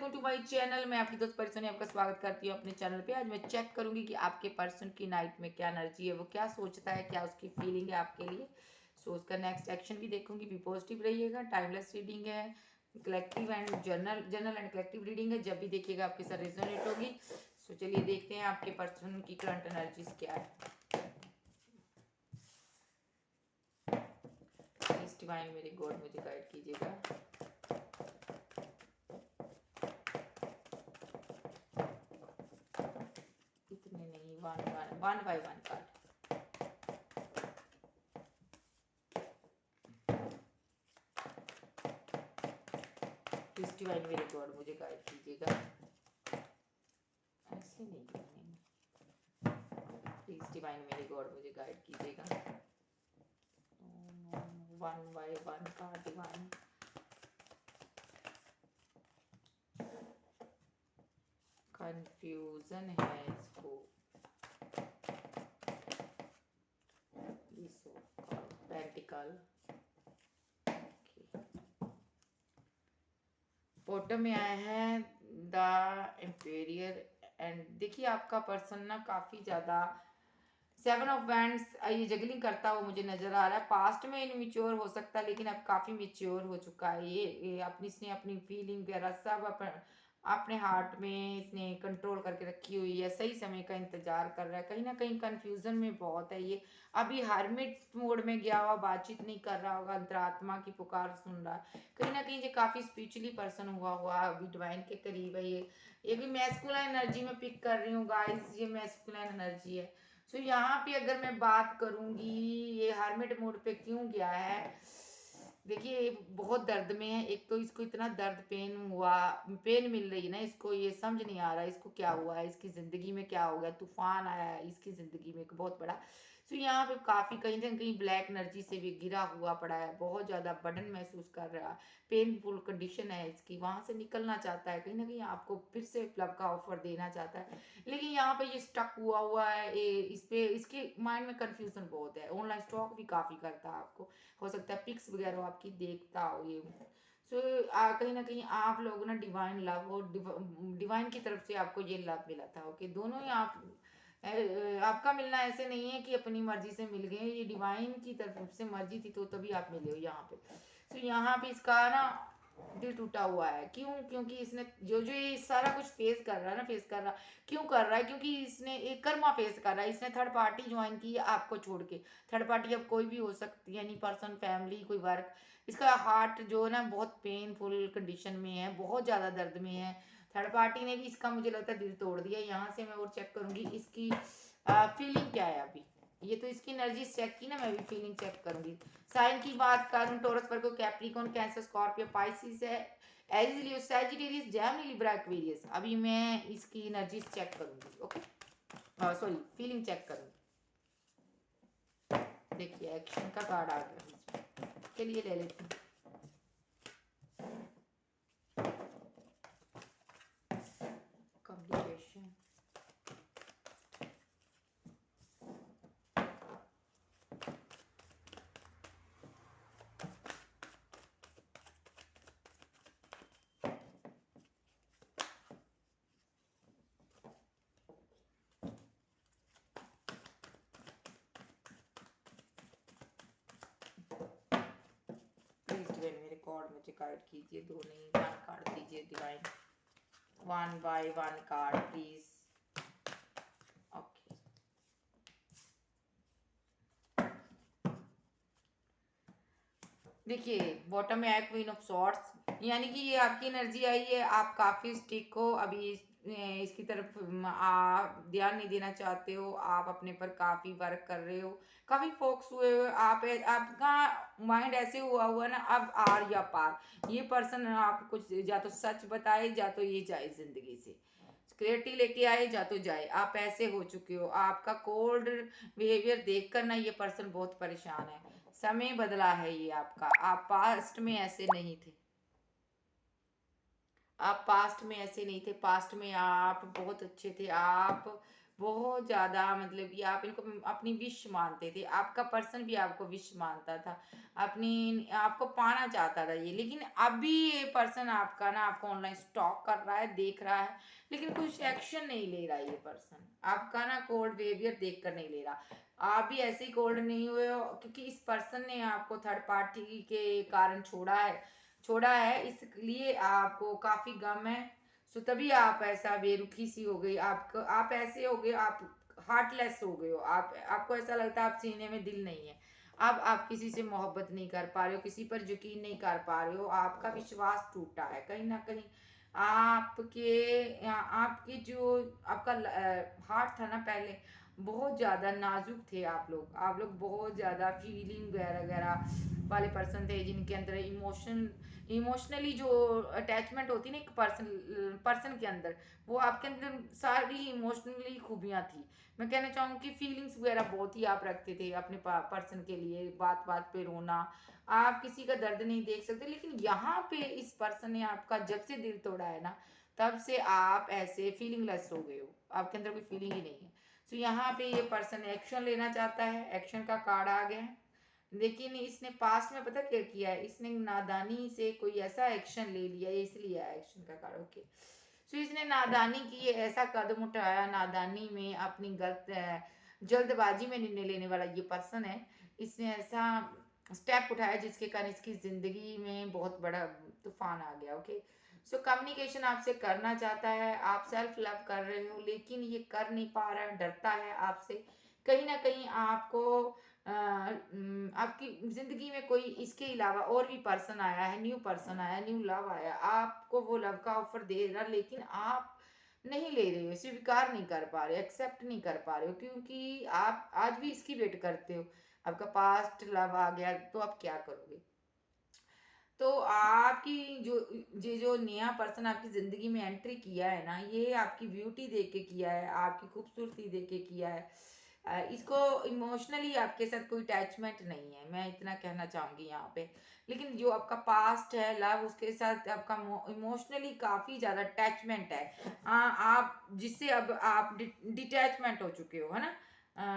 Welcome to my channel. मैं आपकी दोस्त परिसोनी आपका स्वागत करती हूँ अपने चैनल पे। आज मैं चेक करूंगी कि आपके पर्सन की नाइट में क्या एनर्जी है, वो क्या सोचता है, क्या उसकी फीलिंग है आपके लिए। सो उसका नेक्स्ट एक्शन भी देखूंगी। भी पॉजिटिव रहिएगा। टाइमलेस रीडिंग है, collective and general and collective reading है। जब भी देखिएगा आपके साथ रेजोनेट होगी। सो चलिए देखते हैं आपके पर्सन की करंट एनर्जीज क्या है। प्लीज डिवाइन मेरे गॉड मुझे गाइड कीजिएगा। इतने नहीं, one by one card. Please divine मेरे गॉड मुझे गाइड कीजिएगा। ऐसे नहीं, प्लीज डिवाइन मेरे गॉड मुझे गाइड कीजिएगा। One by one card divine. Confusion है इसको। पेंटिकल बॉटम में आया है द एम्पेरियर। एंड देखिए आपका पर्सन ना काफी ज्यादा सेवन ऑफ वैंड्स ये जगलिंग करता हुआ मुझे नजर आ रहा है। पास्ट में इनमेच्योर हो सकता है लेकिन अब काफी मेच्योर हो चुका है। ये अपनी इसने अपनी फीलिंग वगैरह सब अपने हार्ट में इसने कंट्रोल करके रखी हुई है। सही समय का इंतजार कर रहा है। कहीं ना कहीं कंफ्यूजन में बहुत है ये। अभी हर्मिट मोड में गया हुआ, बातचीत नहीं कर रहा होगा, अंतरात्मा की पुकार सुन रहा है। कहीं ना कहीं ये काफी स्पिरिचुअली पर्सन हुआ अभी डिवाइन के करीब है। ये भी मैस्कुलाइन एनर्जी में पिक कर रही हूँ गाइस। ये मैस्कुलाइन एनर्जी है। सो यहाँ पे अगर मैं बात करूंगी, ये हार्मिट मोड पे क्यों गया है। देखिए बहुत दर्द में है। एक तो इसको इतना दर्द पेन मिल रही है ना, इसको ये समझ नहीं आ रहा इसको क्या हुआ है, इसकी जिंदगी में क्या हो गया। तूफान आया है इसकी जिंदगी में एक बहुत बड़ा। तो यहाँ पे काफी कहीं ना कहीं ब्लैक एनर्जी से भी घिरा हुआ पड़ा है। बहुत ज्यादा बर्डन महसूस कर रहा है। पेनफुल कंडीशन है इसकी। वहां से निकलना चाहता है, कहीं ना कहीं आपको फिर से लव का ऑफर देना चाहता है। लेकिन यहाँ पे ये स्टक हुआ है। इस पे इसके माइंड में कंफ्यूजन बहुत है। ऑनलाइन स्टॉक भी काफी करता है आपको। हो सकता है पिक्स वगैरह आपकी देखता हो ये। सो कहीं ना कहीं आप लोग ना डिवाइन लव और डिवाइन की तरफ से आपको ये लव मिला था। ओके, दोनों ही आपका मिलना ऐसे नहीं है कि अपनी मर्जी से मिल गए। ये डिवाइन की तरफ से मर्जी थी तो तभी आप मिले हो यहाँ पे। तो यहाँ पे इसका ना दिल टूटा हुआ है। क्यों? क्योंकि इसने जो जो ये सारा कुछ फेस कर रहा है ना, फेस कर रहा क्यों कर रहा है? क्योंकि इसने एक कर्मा फेस कर रहा है। इसने थर्ड पार्टी ज्वाइन की है आपको छोड़ के। थर्ड पार्टी अब कोई भी हो सकती है, यानी पर्सन, फैमिली, कोई वर्क। इसका हार्ट जो है ना बहुत पेनफुल कंडीशन में है, बहुत ज़्यादा दर्द में है। थर्ड पार्टी ने भी इसका मुझे लगता है दिल तोड़ दिया। यहाँ से मैं और चेक करूंगी इसकी फीलिंग क्या है अभी। ये तो इसकी एनर्जी चेक की ना, मैं भी फीलिंग चेक करूंगी। साइन की बात करूं, टोरस, वर्गो, कैप्रिकॉर्न, कैंसर, स्कॉर्पियो, पाइसिस है, एरीज, लियो, सैजिटेरियस, जेमिनी, लिब्रा, एक्वेरियस। अभी मैं इसकी एनर्जी चेक करूंगी। ओके, सॉरी, फीलिंग चेक करूंगी। देखिए एक्शन का कार्ड आ गया, चलिए ले लेते हैं। कम्युनिकेशन, मेरे कॉर्ड मुझे गाइड कीजिए। दो नहीं, वन कार्ड दीजिए divine. One by one card please. Okay, देखिए बॉटम में है क्वीन ऑफ सॉर्ड्स। यानी कि ये आपकी एनर्जी आई है। आप काफी स्टिक हो अभी इसकी तरफ। आप ध्यान नहीं देना चाहते हो। आप अपने पर काफी वर्क कर रहे हो, काफी फोकस हुए हो। आपका माइंड ऐसे हुआ ना, अब आर या पार। ये पर्सन आप कुछ या तो सच बताए, या तो ये जाए जिंदगी से, क्लियरिटी लेके आए, जा तो जाए। आप ऐसे हो चुके हो। आपका कोल्ड बिहेवियर देखकर ना ये पर्सन बहुत परेशान है। समय बदला है ये आपका। आप पास्ट में ऐसे नहीं थे। आप पास्ट में ऐसे नहीं थे। पास्ट में आप बहुत अच्छे थे। आप बहुत ज़्यादा, मतलब कि आप इनको अपनी विश मानते थे, आपका पर्सन भी आपको विश मानता था, अपनी आपको पाना चाहता था ये। लेकिन अभी ये पर्सन आपका ना आपको ऑनलाइन स्टॉक कर रहा है, देख रहा है, लेकिन कुछ एक्शन नहीं ले रहा ये पर्सन। आपका ना कोल्ड बिहेवियर देख कर नहीं ले रहा। आप भी ऐसे ही कोल्ड नहीं हुए हो, क्योंकि इस पर्सन ने आपको थर्ड पार्टी के कारण छोड़ा है, इसलिए आपको काफ़ी गम है। सो तभी आप ऐसा बेरुखी सी हो गई, आप ऐसे हो गए, आप हार्टलेस हो गए हो, आपको ऐसा लगता है आप सीने में दिल नहीं है। अब आप किसी से मोहब्बत नहीं कर पा रहे हो, किसी पर यकीन नहीं कर पा रहे हो, आपका विश्वास टूटा है कहीं ना कहीं। आपके जो आपका हार्ट था ना पहले, बहुत ज़्यादा नाजुक थे आप लोग बहुत ज़्यादा फीलिंग वगैरह वगैरह वाले पर्सन थे, जिनके अंदर इमोशनली जो अटैचमेंट होती है ना एक पर्सन के अंदर, वो आपके अंदर सारी इमोशनली खूबियाँ थी। मैं कहना चाहूँगी कि फीलिंग्स वगैरह बहुत ही आप रखते थे अपने पर्सन के लिए, बात बात पे रोना, आप किसी का दर्द नहीं देख सकते। लेकिन यहाँ पे इस पर्सन ने आपका जब से दिल तोड़ा है ना, तब से आप ऐसे फीलिंगलेस हो गए हो, आपके अंदर कोई फीलिंग ही नहीं है। तो यहाँ पे ये पर्सन एक्शन लेना चाहता है, एक्शन का कार्ड आ गया है। लेकिन इसने पास्ट में पता क्या किया है, इसने नादानी से कोई ऐसा एक्शन ले लिया है, इसलिए आया एक्शन का कार्ड। ओके, सो इसने नादानी की, ऐसा कदम उठाया नादानी में, अपनी जल्दबाजी में निर्णय लेने वाला ये पर्सन है। इसने ऐसा स्टेप उठाया जिसके कारण इसकी जिंदगी में बहुत बड़ा तूफान आ गया। ओके, सो कम्युनिकेशन आपसे करना चाहता है, आप सेल्फ लव कर रहे हो, लेकिन ये कर नहीं पा रहा है, डरता है आपसे। कहीं ना कहीं आपको आपकी जिंदगी में कोई इसके अलावा और भी पर्सन आया है, न्यू पर्सन आया, न्यू लव आया, आपको वो लव का ऑफर दे रहा, लेकिन आप नहीं ले रहे हो, स्वीकार नहीं कर पा रहे, एक्सेप्ट नहीं कर पा रहे हो, क्योंकि आप आज भी इसकी वेट करते हो। आपका पास्ट लव आ गया तो आप क्या करोगे? तो आपकी जो ये जो नया पर्सन आपकी ज़िंदगी में एंट्री किया है ना, ये आपकी ब्यूटी देख के किया है, आपकी खूबसूरती देख के किया है। इसको इमोशनली आपके साथ कोई अटैचमेंट नहीं है, मैं इतना कहना चाहूँगी यहाँ पे। लेकिन जो आपका पास्ट है लव, उसके साथ आपका इमोशनली काफ़ी ज़्यादा अटैचमेंट है। आप जिससे अब आप डिटैचमेंट हो चुके हो, है ना,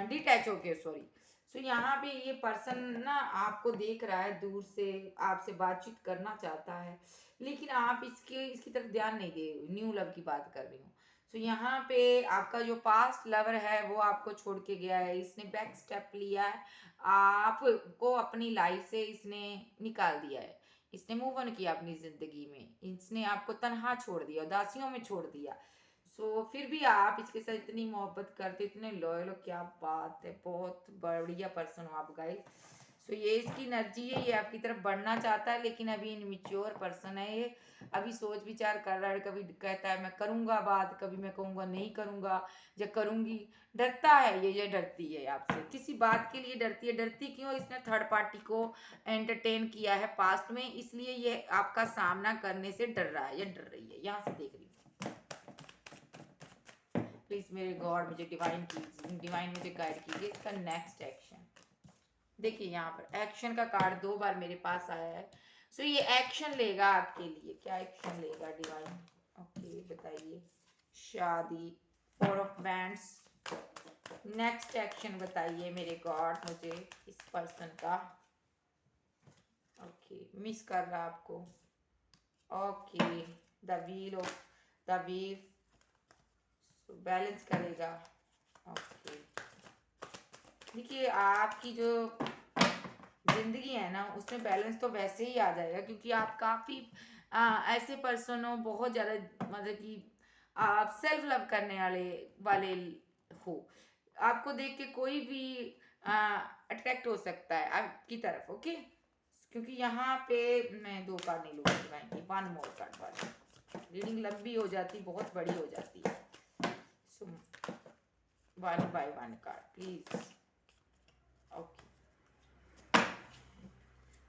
डिटैच हो गए, सॉरी। सो यहाँ पे ये पर्सन ना आपको देख रहा है दूर से, आपसे बातचीत करना चाहता है, लेकिन आप इसकी तरफ ध्यान नहीं दे रहे हो। न्यू लव की बात कर रही हूँ। सो यहाँ पे आपका जो पास्ट लवर है वो आपको छोड़ के गया है, इसने बैक स्टेप लिया है, आपको अपनी लाइफ से इसने निकाल दिया है, इसने मूव ऑन किया अपनी जिंदगी में, इसने आपको तनहा छोड़ दिया, उदासियों में छोड़ दिया। सो फिर भी आप इसके साथ इतनी मोहब्बत करते, इतने लॉयल हो, क्या बात है, बहुत बढ़िया पर्सन हो आप गाइस। सो ये इसकी एनर्जी है, ये आपकी तरफ बढ़ना चाहता है, लेकिन अभी इनमिच्योर पर्सन है ये, अभी सोच विचार कर रहा है, कभी कहता है मैं करूंगा बात, कभी मैं कहूंगा नहीं करूंगा या करूंगी। डरता है ये डरती है आपसे, किसी बात के लिए डरती है। डरती क्यों? इसने थर्ड पार्टी को एंटरटेन किया है पास्ट में, इसलिए ये आपका सामना करने से डर रहा है या डर रही है। यहाँ से देख रही हूँ, प्लीज मेरे गॉड मुझे डिवाइन मुझे गाइड कीजिए इसका नेक्स्ट एक्शन। देखिए यहाँ पर एक्शन का कार्ड 2 बार मेरे पास आया है। सो ये एक्शन लेगा आपके लिए, क्या एक्शन लेगा डिवाइन? ओके बताइए। शादी, 4 ऑफ बैंड्स, नेक्स्ट एक्शन बताइए मेरे गॉड मुझे इस पर्सन का। ओके, मिस कर रहा आपको। Okay, the wheel of the wheel, balance करेगा। ओके, देखिए आपकी जो जिंदगी है ना उसमें बैलेंस तो वैसे ही आ जाएगा, क्योंकि आप काफी ऐसे पर्सन हो, बहुत ज्यादा, मतलब कि आप सेल्फ लव करने वाले वाले हो। आपको देख के कोई भी अट्रैक्ट हो सकता है आपकी तरफ। ओके, क्योंकि यहाँ पे मैं 2 कार्ड नहीं लूंगी, 1 मोर कार्ड वाली रीडिंग लंबी हो जाती, बहुत बड़ी हो जाती है। सो 1 by 1 कार्ड प्लीज। ओके,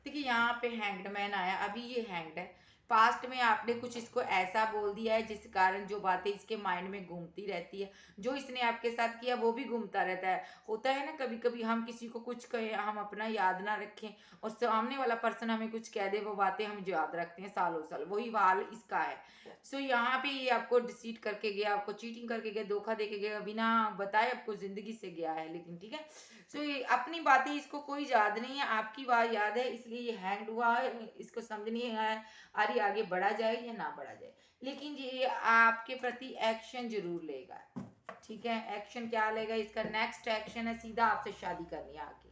देखिए यहाँ पे हैंग्ड मैन आया, अभी ये हैंग्ड है, पास्ट में आपने कुछ इसको ऐसा बोल दिया है जिस कारण जो बातें इसके माइंड में घूमती रहती है, जो इसने आपके साथ किया वो भी घूमता रहता है। होता है ना कभी कभी हम किसी को कुछ कहें, हम अपना याद ना रखें और सामने वाला पर्सन हमें कुछ कह दे, वो बातें हम जो याद रखते हैं सालों साल, वही हाल इसका है। सो यहाँ पे ये आपको डिसीट करके गया, आपको चीटिंग करके गया, धोखा देके गया, बिना बताए आपको जिंदगी से गया है, लेकिन ठीक है। सो ये अपनी बातें इसको कोई याद नहीं है, आपकी बात याद है, इसलिए ये हैंग हुआ है, इसको समझ नहीं है अरे आगे बढ़ा जाए या ना बढ़ा जाए, लेकिन ये आपके प्रति एक्शन जरूर लेगा। ठीक है, एक्शन क्या लेगा, इसका नेक्स्ट एक्शन है सीधा आपसे शादी करनी है आगे।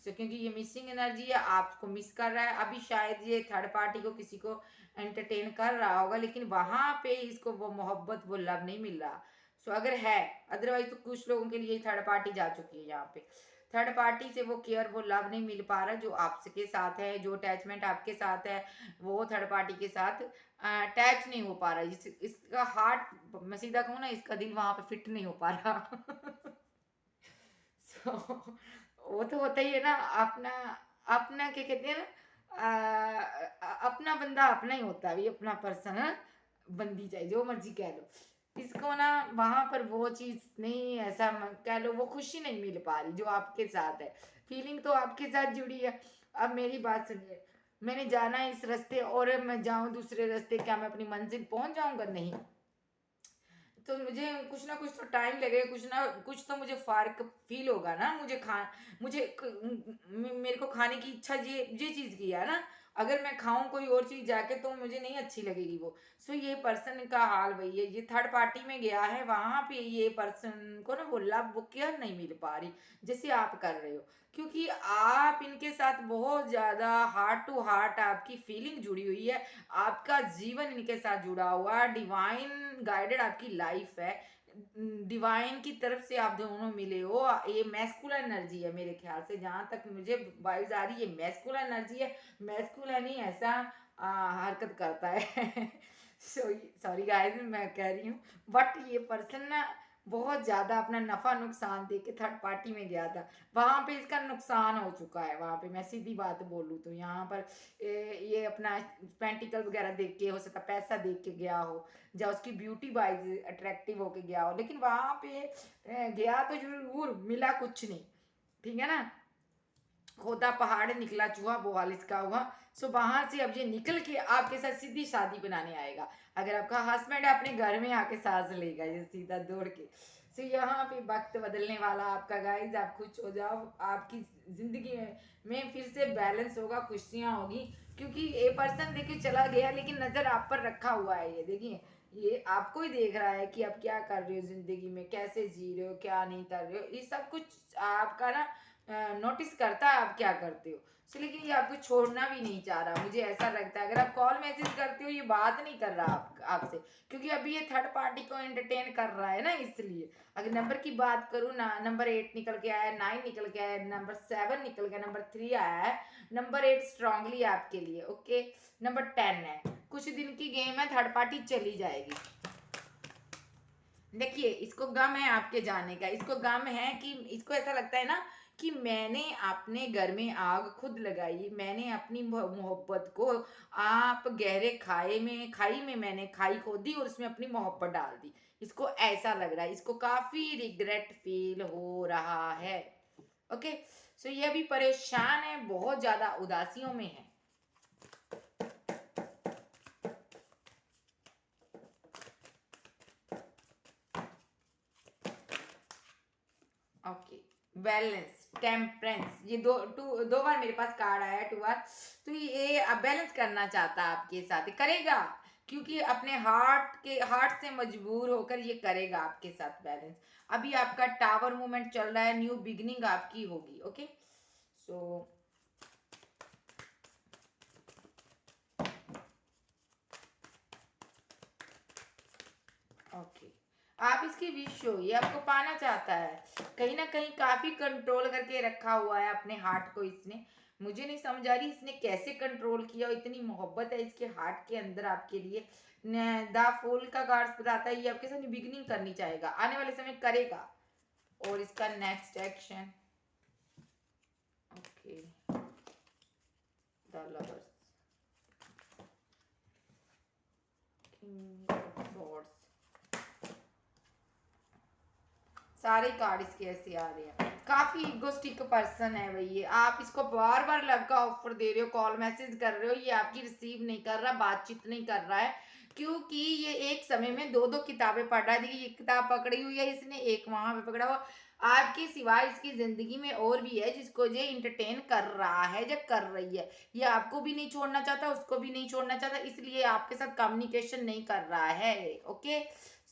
सो क्योंकि ये मिसिंग एनर्जी है, आपको मिस कर रहा है अभी, शायद ये थर्ड पार्टी को किसी को एंटरटेन कर रहा होगा, लेकिन वहां पे इसको वो मोहब्बत वो लव नहीं मिल रहा। सो अगर है, अदरवाइज तो कुछ लोगों के लिए थर्ड पार्टी जा चुकी है, यहाँ पे थर्ड पार्टी से वो केयर वो लव नहीं मिल पा रहा जो आपके साथ है, जो अटैचमेंट आपके साथ है वो थर्ड पार्टी के साथ अटैच नहीं हो पा रहा। इसका हार्ट, मैं सीधा कहूँ ना, इसका दिल वहां पे फिट नहीं हो पा रहा। so, वो तो होता ही है ना, अपना अपना क्या कहते हैं ना, अपना बंदा अपना ही होता है, अभी अपना पर्सन है, बंदी चाहे जो मर्जी कह लो, इसको ना वहां पर वो चीज नहीं, ऐसा कह लो वो खुशी नहीं मिल पा रही जो आपके साथ है। फीलिंग तो आपके साथ जुड़ी है। अब मेरी बात सुनिए, मैंने जाना है इस रास्ते और मैं जाऊं दूसरे रास्ते, क्या मैं अपनी मंजिल पहुंच जाऊंगा? नहीं। तो मुझे कुछ ना कुछ तो टाइम लगेगा, कुछ ना कुछ तो मुझे फर्क फील होगा ना, मेरे को खाने की इच्छा ये चीज की है ना, अगर मैं खाऊं कोई और चीज जाके तो मुझे नहीं अच्छी लगेगी वो। सो ये पर्सन का हाल वही है, ये थर्ड पार्टी में गया है, वहां पे ये पर्सन को ना वो लव वो केयर नहीं मिल पा रही जैसे आप कर रहे हो, क्योंकि आप इनके साथ बहुत ज्यादा हार्ट टू हार्ट आपकी फीलिंग जुड़ी हुई है, आपका जीवन इनके साथ जुड़ा हुआ, डिवाइन गाइडेड आपकी लाइफ है, डिवाइन की तरफ से आप दोनों मिले हो। ये मैस्कुलर एनर्जी है मेरे ख्याल से, जहां तक मुझे वाइब्स आ रही है मैस्कुलर एनर्जी है, मैस्कुलर ही ऐसा हरकत करता है। सॉरी गाइस मैं कह रही हूँ, बट ये पर्सन ना बहुत ज्यादा अपना नफा नुकसान देख के थर्ड पार्टी में गया था, वहां पे इसका नुकसान हो चुका है। वहां पे मैं सीधी बात बोलूँ तो यहाँ पर ये अपना पेंटिकल वगैरह देख के, हो सकता पैसा देख के गया हो, या उसकी ब्यूटी वाइज अट्रैक्टिव होके गया हो, लेकिन वहां पे गया तो जरूर, मिला कुछ नहीं। ठीक है ना, खोदा पहाड़ निकला चूहा वो हाल इसका हुआ। सो वहां से अब ये निकल के आपके साथ सीधी शादी बनाने आएगा, अगर आपका हस्बैंड अपने घर में आके सांस लेगा ये सीधा दौड़ के। सो यहाँ पे वक्त बदलने वाला आपका गाइज, आप खुश हो जाओ, आपकी जिंदगी में फिर से बैलेंस होगा, खुशियां होगी, क्योंकि ये पर्सन देखिए चला गया लेकिन नजर आप पर रखा हुआ है, ये देखिए ये आपको ही देख रहा है कि आप क्या कर रहे हो जिंदगी में, कैसे जी रहे हो, क्या नहीं कर रहे हो, ये सब कुछ आपका ना नोटिस करता है आप क्या करते हो। सो लेकिन ये आपको छोड़ना भी नहीं चाह रहा, मुझे ऐसा लगता है, अगर आप कॉल मैसेज करते हो ये बात नहीं कर रहा आपसे, क्योंकि अभी ये थर्ड पार्टी को एंटरटेन कर रहा है ना, इसलिए। अगर नंबर की बात करूँ ना, नंबर 8 निकल के आया, 9 निकल के आया, नंबर 7 निकल गया, नंबर 3 आया है, नंबर 8 स्ट्रांगली आपके लिए ओके, नंबर 10 है। कुछ दिन की गेम है, थर्ड पार्टी चली जाएगी। देखिए इसको गम है आपके जाने का, इसको गम है कि इसको ऐसा लगता है ना कि मैंने अपने घर में आग खुद लगाई, मैंने अपनी मोहब्बत को आप गहरे खाई में मैंने खाई खोदी और उसमें अपनी मोहब्बत डाल दी, इसको ऐसा लग रहा है, इसको काफी रिग्रेट फील हो रहा है। ओके, सो ये अभी परेशान है, बहुत ज्यादा उदासियों में है। ओके, बैलेंस, टेम्परेंस, ये दो बार मेरे पास कार्ड आया है, 2 बार। तो ये अब बैलेंस करना चाहता है आपके साथ, करेगा, क्योंकि अपने हार्ट से मजबूर होकर ये करेगा आपके साथ बैलेंस। अभी आपका टावर मूवमेंट चल रहा है, न्यू बिगनिंग आपकी होगी। ओके, सो ओके, आप इसकी विश हो, ये आपको पाना चाहता है, कहीं ना कहीं काफी कंट्रोल करके रखा हुआ है अपने हार्ट को इसने। मुझे नहीं समझ आ रही इसने कैसे कंट्रोल किया, इतनी मोहब्बत है इसके हार्ट के अंदर आपके लिए। द फूल का कार्ड बताता है ये आपके साथ बिगिनिंग करनी चाहेगा, आने वाले समय करेगा। और इसका next action, okay, the lovers, king of swords, सारे कार्ड इसके ऐसे आ रहे हैं। काफी इगोस्टिक पर्सन है भाई ये। आप इसको बार बार लव का ऑफर दे रहे हो, कॉल मैसेज कर रहे हो, ये आपकी रिसीव नहीं कर रहा, बातचीत नहीं कर रहा है, क्योंकि ये एक समय में दो दो किताबें पढ़ रहा है। देखिए ये किताब पकड़ी हुई है इसने, एक वहां पे पकड़ा हुआ। आपके सिवाय इसकी जिंदगी में और भी है जिसको ये इंटरटेन कर रहा है या कर रही है। ये आपको भी नहीं छोड़ना चाहता, उसको भी नहीं छोड़ना चाहता, इसलिए आपके साथ कम्युनिकेशन नहीं कर रहा है। ओके,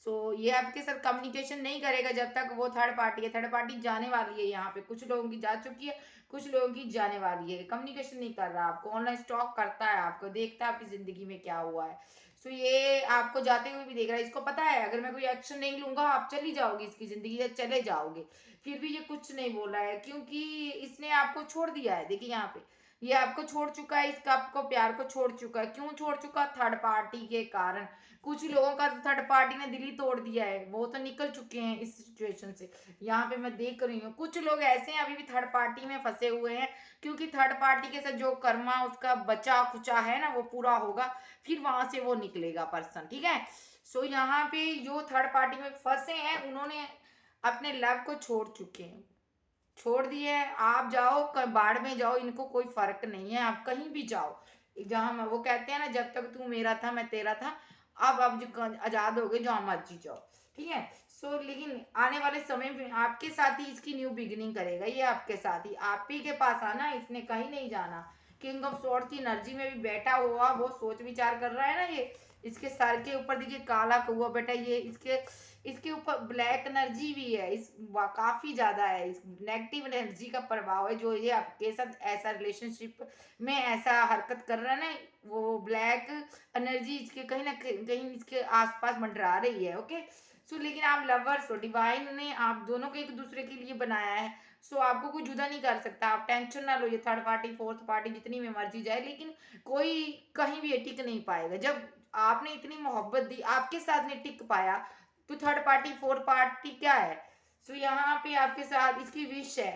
सो ये आपके साथ कम्युनिकेशन नहीं करेगा जब तक वो थर्ड पार्टी है। थर्ड पार्टी जाने वाली है, यहाँ पे कुछ लोगों की जा चुकी है, कुछ लोगों की जाने वाली है। कम्युनिकेशन नहीं कर रहा, आपको ऑनलाइन स्टॉक करता है, आपको देखता है आपकी जिंदगी में क्या हुआ है। सो ये आपको जाते हुए भी देख रहा है, इसको पता है अगर मैं कोई एक्शन नहीं लूंगा आप चली जाओगी इसकी जिंदगी से, चले जाओगे। फिर भी ये कुछ नहीं बोला है, क्योंकि इसने आपको छोड़ दिया है। देखिए यहाँ पे ये आपको छोड़ चुका है, इसका आपको प्यार को छोड़ चुका है। क्यों छोड़ चुका? थर्ड पार्टी के कारण। कुछ लोगों का थर्ड पार्टी ने दिल ही तोड़ दिया है, वो तो निकल चुके हैं इस सिचुएशन से। यहाँ पे मैं देख रही हूँ कुछ लोग ऐसे हैं अभी भी थर्ड पार्टी में फंसे हुए हैं, क्योंकि थर्ड पार्टी के साथ जो कर्मा उसका बचा खुचा है ना वो पूरा होगा, फिर वहां से वो निकलेगा पर्सन। ठीक है, सो यहाँ पे जो थर्ड पार्टी में फंसे हैं उन्होंने अपने लव को छोड़ चुके हैं, छोड़ दिए है। आप जाओ बाढ़ में जाओ, इनको कोई फर्क नहीं है, आप कहीं भी जाओ। जहां वो कहते हैं ना, जब तक तू मेरा था मैं तेरा था, अब जो आजाद हो गए, जहां मर्जी जाओ। ठीक है, सो लेकिन आने वाले समय में आपके साथ ही इसकी न्यू बिगिनिंग करेगा। ये आपके साथ ही, आप ही के पास आना, इसने कहीं नहीं जाना। किंग ऑफ स्वॉर्ड्स की एनर्जी में भी बैठा हुआ वो सोच विचार कर रहा है ना। ये इसके सर के ऊपर देखिए काला कौवा बेटा, ये इसके इसके ऊपर ब्लैक एनर्जी भी है, काफी ज्यादा है। इस नेगेटिव एनर्जी का प्रभाव है, जो ये आपके साथ ऐसा रिलेशनशिप में ऐसा हरकत कर रहा है ना, वो ब्लैक एनर्जी इसके कहीं ना कहीं इसके आसपास मंडरा रही है। ओके, सो लेकिन आप लवर्स हो, डिवाइन ने आप दोनों को एक दूसरे के लिए बनाया है। सो आपको कोई जुदा नहीं कर सकता, आप टेंशन ना लो। ये थर्ड पार्टी फोर्थ पार्टी जितनी भी मर्जी जाए, लेकिन कोई कहीं भी टिक नहीं पाएगा। जब आपने इतनी मोहब्बत दी, आपके साथ ने टिक पाया, तो थर्ड पार्टी फोर्थ पार्टी क्या है? सो यहाँ पे आपके साथ इसकी विश है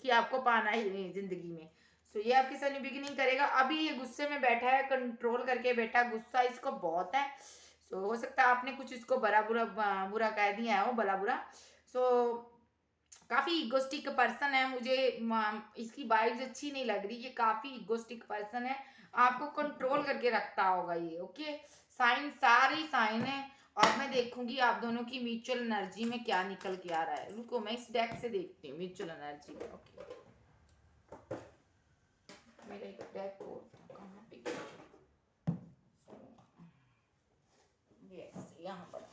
कि आपको पाना ही है जिंदगी में। सो ये आपके साथ बिगिनिंग करेगा। अभी ये गुस्से में बैठा है, कंट्रोल करके बैठा, गुस्सा इसको बहुत है। सो हो सकता है आपने कुछ इसको बड़ा बुरा बुरा कह दिया है, वो भला बुरा। सो काफी इगोस्टिक पर्सन है, मुझे इसकी वाइब्स अच्छी नहीं लग रही। ये काफी इगोस्टिक पर्सन है, आपको कंट्रोल करके रखता होगा ये। ओके, साइन सारे साइन है, और मैं देखूंगी आप दोनों की म्यूचुअल एनर्जी में क्या निकल के आ रहा है। रुको मैं इस डेक से देखती हूँ म्यूचुअल एनर्जी में। ओके, मेरा एक डेक और था, कहाँ पे गया? यस, यहाँ पर।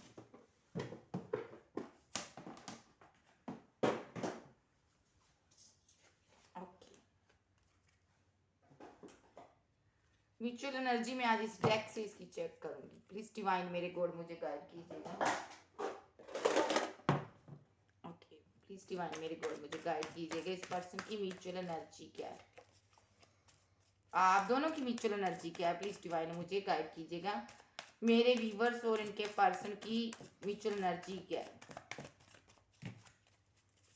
ओके, म्यूचुअल एनर्जी में आज इस डेक से इसकी चेक करूंगी। प्लीज डिवाइन मेरे गॉड मुझे गाइड कीजिएगा। ओके, प्लीज डिवाइन मेरे गॉड मुझे गाइड कीजिएगा, इस पर्सन की म्यूचुअल एनर्जी क्या है, आप दोनों की म्यूचुअल एनर्जी क्या है। प्लीज डिवाइन मुझे गाइड कीजिएगा, मेरे व्यूवर्स और इनके पर्सन की म्यूचुअल एनर्जी क्या है।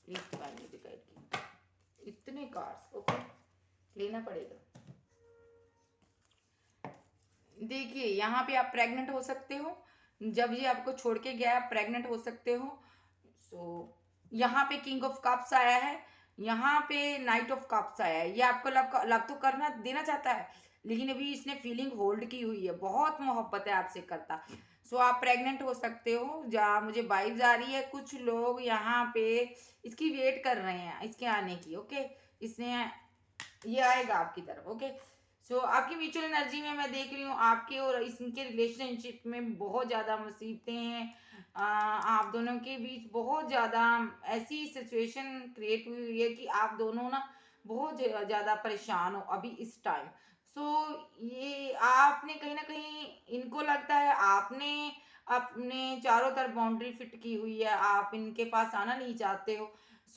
प्लीज डिवाइन मुझे गाइड कीजिए। इतने कार्ड्स, ओके, लेना पड़ेगा। देखिए यहाँ पे आप प्रेग्नेंट हो सकते हो, जब ये आपको छोड़ के गया आप प्रेग्नेंट हो सकते हो। सो यहाँ पे किंग ऑफ कप्स आया है, यहाँ पे नाइट ऑफ कप्स आया है। ये आपको लव तो करना देना चाहता है, लेकिन अभी इसने फीलिंग होल्ड की हुई है, बहुत मोहब्बत है आपसे करता। सो आप प्रेग्नेंट हो सकते हो, जहाँ मुझे वाइब्स आ रही है। कुछ लोग यहाँ पे इसकी वेट कर रहे हैं इसके आने की। ओके, इसने ये आएगा आपकी तरफ। ओके, सो आपकी म्यूचुअल एनर्जी में मैं देख रही हूँ आपके और इनके रिलेशनशिप में बहुत ज़्यादा मुसीबतें हैं। आप दोनों के बीच बहुत ज़्यादा ऐसी सिचुएशन क्रिएट हुई हुई है कि आप दोनों ना बहुत ज़्यादा परेशान हो अभी इस टाइम। सो ये आपने कहीं ना कहीं, इनको लगता है आपने अपने चारों तरफ बाउंड्री फिट की हुई है, आप इनके पास आना नहीं चाहते हो।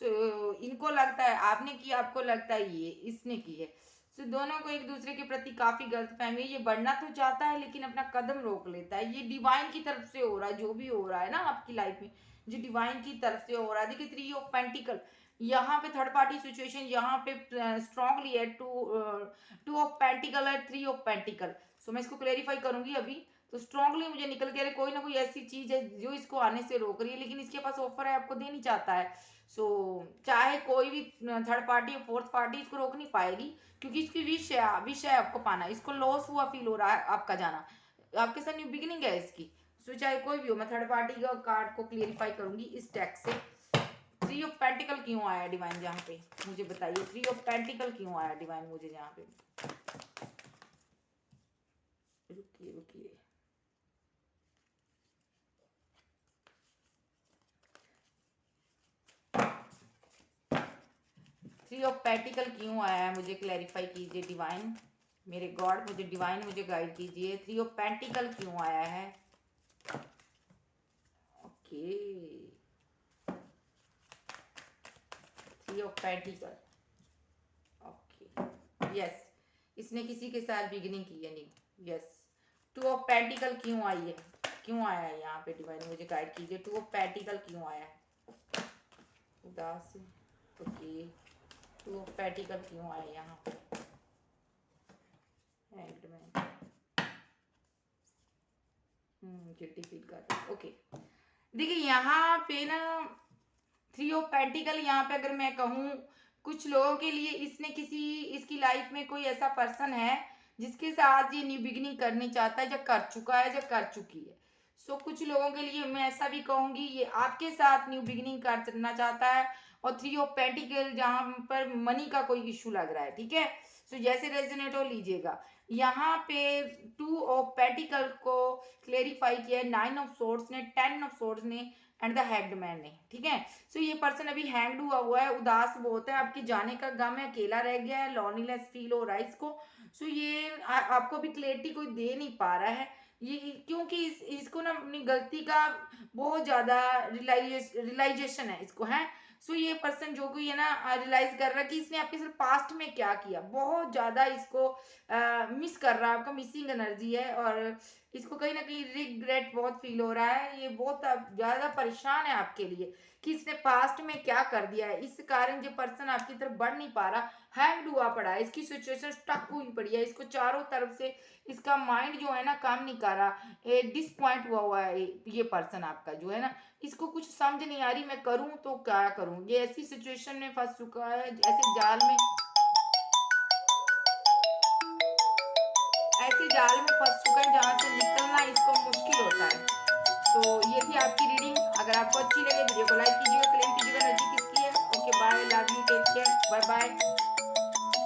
सो इनको लगता है आपने की, आपको लगता है ये इसने की है। सो दोनों को एक दूसरे के प्रति काफी गलतफहमी है। ये बढ़ना तो चाहता है लेकिन अपना कदम रोक लेता है। ये डिवाइन की तरफ से हो रहा है, जो भी हो रहा है ना आपकी लाइफ में, जो डिवाइन की तरफ से हो रहा है। देखिए 3 ऑफ पेंटिकल, यहाँ पे थर्ड पार्टी सिचुएशन, यहाँ पे स्ट्रांगली है 2 ऑफ पेंटिकल है, 3 ऑफ पेंटिकल। सो मैं इसको क्लेरिफाई करूंगी अभी। तो स्ट्रांगली मुझे निकल के, अरे कोई ना कोई ऐसी चीज है जो इसको आने से रोक रही है, लेकिन इसके पास ऑफर है, आपको दे नहीं चाहता है। सो चाहे कोई भी थर्ड पार्टी या फोर्थ पार्टी इसको रोक नहीं पाएगी, क्योंकि इसकी विश है आपको पाना। इसको लॉस हुआ फील हो रहा है आपका जाना, आपके साथ न्यू बिगिनिंग है इसकी। सो चाहे कोई भी हो, मैं थर्ड पार्टी का कार्ड को क्लियरिफाई करूंगी इस टैक्स से। थ्री ऑफ पेंटिकल क्यों आया डिवाइन जहाँ पे, मुझे बताइए। थ्री ऑफ पेंटिकल क्यों आया डिवाइन मुझे जहाँ पे। रुकिए रुकिए, थ्री ऑफ पेंटिकल क्यों आया है मुझे क्लैरिफाई कीजिए डिवाइन, मेरे गॉड मुझे डिवाइन मुझे गाइड कीजिए। थ्री ऑफ पेंटिकल क्यों आया है। Okay, three of pentacle, okay yes, इसने किसी के साथ बिगिनिंग की है नहीं। यस, टू ऑफ पेंटिकल क्यों आई है, क्यों आया है यहाँ पे डिवाइन मुझे गाइड कीजिए। टू ऑफ पेंटिकल क्यों आया है, उदास, ओके। टू ऑफ पेंटिकल क्यों आया यहाँ पे, हैंग्ड मैन, गिल्टी फील कर रहा है। ओके, देखिए यहाँ पे ना थ्री ऑफ पेंटिकल, यहाँ पे अगर मैं कहूँ कुछ लोगों के लिए इसने किसी, इसकी लाइफ में कोई ऐसा पर्सन है जिसके साथ ये न्यू बिगिनिंग करनी चाहता है, या कर चुका है या कर चुकी है। सो कुछ लोगों के लिए मैं ऐसा भी कहूंगी ये आपके साथ न्यू बिगिनिंग करना चाहता है। और थ्री ऑफ पेंटिकल जहां पर मनी का कोई इशू लग रहा है, ठीक है। सो जैसे रेजोनेट हो लीजिएगा। यहाँ पे टू ऑफ पेंटिकल को क्लेरिफाई किया है नाइन ऑफ सोर्ड्स ने, टेन ऑफ सोर्ड्स ने एंड द हैंग्ड मैन ने, ठीक है। सो ये पर्सन अभी हैंग्ड हुआ है, उदास बहुत है, आपके जाने का गम है, अकेला रह गया है, लॉनलीनेस फील हो रहा है इसको। सो ये आपको भी क्लैरिटी कोई दे नहीं पा रहा है ये, क्योंकि इसको ना अपनी गलती का बहुत ज्यादा रियलाइजेशन है इसको, है। सो ये पर्सन जो कोई है ना रियलाइज कर रहा है कि इसने आपके साथ पास्ट में क्या किया, बहुत ज्यादा इसको मिस कर रहा है, आपका मिसिंग एनर्जी है। और इसको कहीं ना कहीं रिग्रेट बहुत फील हो रहा है, ये बहुत ज्यादा परेशान है आपके लिए कि इसने पास्ट में क्या कर दिया है। इस कारण जो पर्सन आपकी तरफ बढ़ नहीं पा रहा, हैंग्ड हुआ पड़ा है, इसकी सिचुएशन स्टक हुई पड़ी है, इसको चारों तरफ से इसका माइंड जो है ना काम नहीं कर रहा, डिसपॉइंट हुआ है ये पर्सन आपका जो है ना, इसको कुछ समझ नहीं आ रही मैं करूं तो क्या करूं। ये ऐसी सिचुएशन में फंस चुका है, ऐसे जाल में फंस चुका है जहां से निकलना इसको मुश्किल होता है। तो ये थी आपकी रीडिंग, अगर आपको अच्छी लगे वीडियो को लाइक कीजिएगा, क्लेम कीजिएगा एनर्जी किसकी है। Okay bye, love you, take care, bye bye.